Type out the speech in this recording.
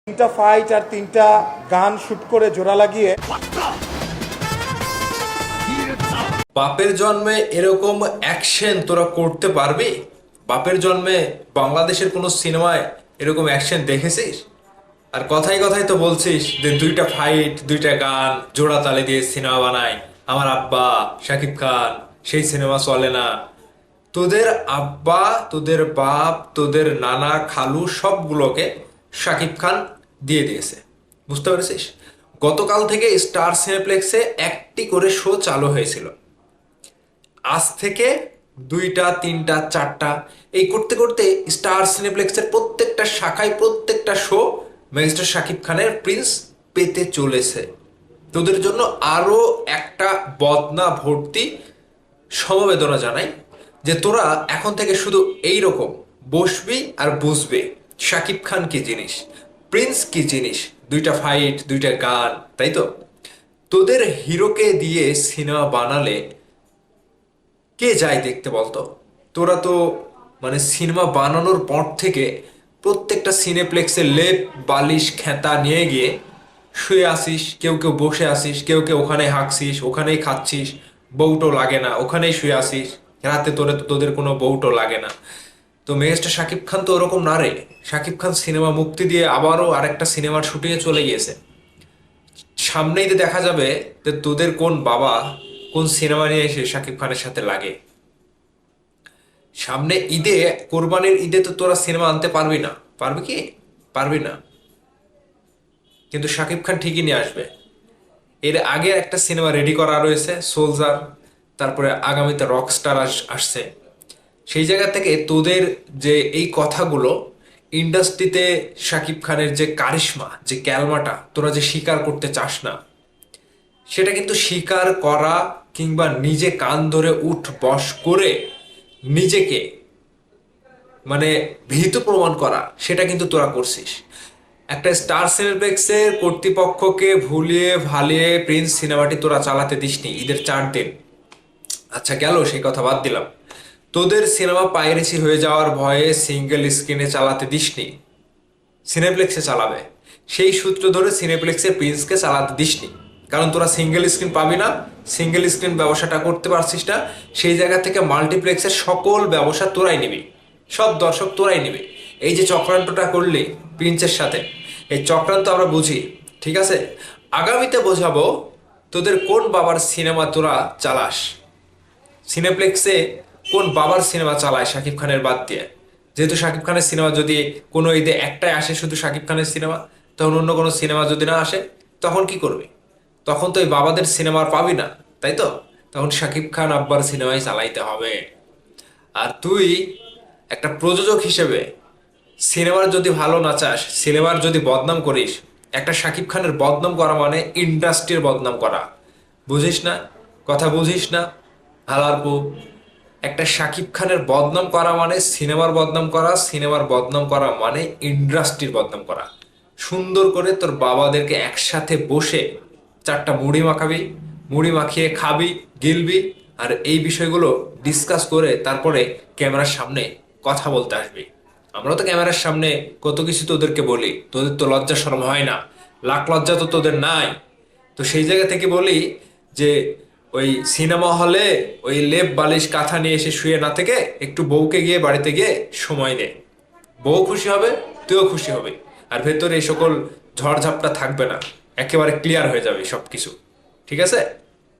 তিনটা ফাইট আর তিনটা গান শুট করে জোড়া লাগিয়ে বাপের জন্মে এরকম অ্যাকশন তোরা করতে পারবি? বাপের জন্মে বাংলাদেশের কোনো সিনেমায় এরকম অ্যাকশন দেখেছিস? আর কথায় কথায় তো বলছিস যে দুইটা ফাইট দুইটা গান জোড়া তালে দিয়ে সিনেমা বানায় আমার আব্বা শাকিব খান, সেই সিনেমা চলে না। তোদের আব্বা, তোদের বাপ, তোদের নানা খালু সবগুলোকে শাকিব খান দিয়ে দিয়েছে, বুঝতে পেরেছিস? গতকাল থেকে স্টার সিনেপ্লেক্সে একটি করে শো চালু হয়েছিল। আজ থেকে দুইটা তিনটা চারটা এই করতে করতে স্টার সিনেপ্লেক্সের প্রত্যেকটা শাখায় প্রত্যেকটা শো ম্যাজিস্টার শাকিব খানের প্রিন্স পেতে চলেছে। তোদের জন্য আরো একটা বদনা ভর্তি সমবেদনা জানাই যে তোরা এখন থেকে শুধু এই রকম বসবি আর বুঝবি শাকিব খান কি জিনিস, প্রিন্স কি জিনিস, দুইটা ফাইট দুইটা গান, তাই তো? তোদের হিরোকে দিয়ে সিনেমা বানালে কে যায় দেখতে বলতো? তোরা তো মানে সিনেমা বানানোর পর থেকে প্রত্যেকটা সিনেপ্লেক্সে লেপ বালিশ খেতা নিয়ে গিয়ে শুয়ে আসিস, কেউ কেউ বসে আসিস, কেউ কেউ ওখানে হাঁকছিস, ওখানেই খাচ্ছিস, বউটো লাগে না, ওখানেই শুয়ে আসিস, রাতে তোদের কোনো বউটো লাগে না। তো মেগাস্টার শাকিব খান তো ওরকম না রে। শাকিব খান সিনেমা মুক্তি দিয়ে আবারও আরেকটা সিনেমার শুটিংয়ে চলে গিয়েছে। সামনেই তো দেখা যাবে যে তোদের কোন বাবা কোন সিনেমা নিয়ে এসে শাকিব খানের সাথে লাগে। সামনে ঈদে, কোরবানির ঈদে তো তোরা সিনেমা আনতে পারবি না, পারবি কি? পারবি না, কিন্তু শাকিব খান ঠিকই নিয়ে আসবে। এর আগে একটা সিনেমা রেডি করা রয়েছে সোলজার, তারপরে আগামীতে রকস্টার আসছে। সেই জায়গা থেকে তোদের যে এই কথাগুলো ইন্ডাস্ট্রিতে শাকিব খানের যে কারিশমা, যে ক্যালমাটা তোরা যে স্বীকার করতে চাস না, সেটা কিন্তু স্বীকার করা কিংবা নিজে কান ধরে উঠ বস করে নিজেকে মানে ভীত প্রমাণ করা, সেটা কিন্তু তোরা করছিস। একটা স্টার সিনেপ্লেক্সের কর্তৃপক্ষকে ভুলিয়ে ভালিয়ে প্রিন্স সিনেমাটি তোরা চালাতে দিসনি ঈদের 4 দিন। আচ্ছা গেল সেই কথা বাদ দিলাম, তোদের সিনেমা পাইরেসি হয়ে যাওয়ার ভয়ে সিঙ্গেল স্ক্রিনে চালাতে দিসনি, সিনেপ্লেক্সে চালাবে সেই সূত্র ধরে সিনেপ্লেক্সে প্রিন্সকে চালাতে দিসনি। কারণ তোরা সিঙ্গেল স্ক্রিন পাবি না, সিঙ্গেল স্ক্রিন ব্যবসাটা করতে পারছিস না, সেই জায়গা থেকে মাল্টিপ্লেক্সের সকল ব্যবসা তোরাই নিবি, সব দর্শক তোরাই নিবি। এই যে চক্রান্তটা করলি প্রিন্সের সাথে, এই চক্রান্ত আমরা বুঝি, ঠিক আছে? আগামীতে বোঝাবো তোদের কোন বাবার সিনেমা তোরা চালাস, সিনেপ্লেক্সে কোন বাবার সিনেমা চালায় শাকিব খানের বাদ দিয়ে। যেহেতু শাকিব খানের সিনেমা যদি কোনো ঈদে একটাই আসে শুধু শাকিব খানের সিনেমা, তখন অন্য কোনো সিনেমা যদি না আসে তখন কি করবি? তখন তো ওই বাবাদের সিনেমা আর পাবি না, তাই তো? তখন শাকিব খান আব্বার সিনেমাই চালাইতে হবে। আর তুই একটা প্রযোজক হিসেবে সিনেমার যদি ভালো না চাস, সিনেমার যদি বদনাম করিস, একটা শাকিব খানের বদনাম করা মানে ইন্ডাস্ট্রির বদনাম করা, বুঝিস না? কথা বুঝিস না হালারপু? একটা শাকিব খানের বদনাম করা মানে সিনেমার বদনাম করা, সিনেমার বদনাম করা মানে ইন্ডাস্ট্রির বদনাম করা। সুন্দর করে তোর বাবাদেরকে একসাথে বসে চারটা মুড়ি মাখাবি, মুড়ি মাখিয়ে খাবি, গিলবি, আর এই বিষয়গুলো ডিসকাস করে তারপরে ক্যামেরার সামনে কথা বলতে আসবি। আমরা তো ক্যামেরার সামনে কত কিছু তোদেরকে বলি, তোদের তো লজ্জা শরম হয় না, লাখ লজ্জা তো তোদের নাই। তো সেই জায়গা থেকে বলি যে ওই সিনেমা হলে ওই লেপ বালিশ কাঁথা নিয়ে এসে শুয়ে না থেকে একটু বউকে গিয়ে বাড়িতে গিয়ে সময় দে, বউ খুশি হবে, তুইও খুশি হবে, আর ভেতরে এই সকল ঝড়ঝাপটা থাকবে না, একেবারে ক্লিয়ার হয়ে যাবে সবকিছু, ঠিক আছে?